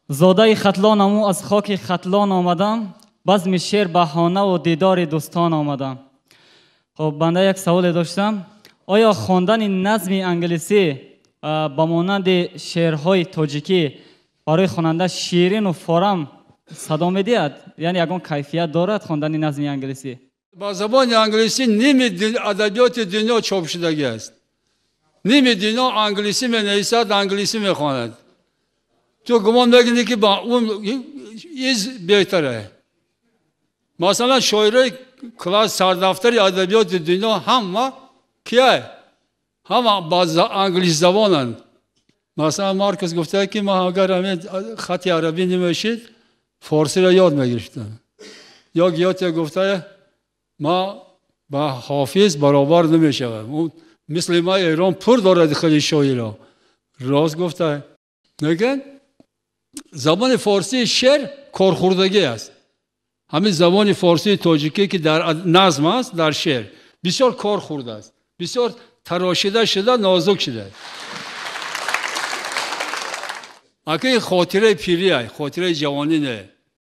زاده ختلانم و از خاک ختلان آمدم، بزم شعر بهانه و دیدار دوستان آمدم. خب بنده یک سوال داشتم، آیا خواندن نظم انگلیسی با مانند شعرهای تاجیکی برای خواننده شیرین و فارم صدا می‌دهد؟ یعنی یگان کیفیت دارد خواندن نظم انگلیسی؟ با زبان انگلیسی نیم ادبیات دنیا چاپ شدگی است. نیم دنیا انگلیسی می‌نویسد، انگلیسی می‌خواند. تو گمان می‌کنی که با اون چیز بهتره. مثلا شاعرای کلاس سردفتر ادبیات دنیا همه کیه؟ همه با انگلیسی زبانند. مثلا مارکس گفته که ما اگر همین خط عربی نمی‌شید فارسی را یاد می‌گرفتم. یا گیاتی گفته ما با حافظ برابر نمی‌شوم. اون مثل ما ایران پر دارد خیلی شاعرها. راست گفته. نگن زبان فارسی شعر کارخوردگی است. همین زبان فارسی تاجیکی که در نظم است، در شعر بسیار کارخورده است، بسیار تراشیده شده، نازک شده. اگه خاطره پیری است، خاطره جوانی نه.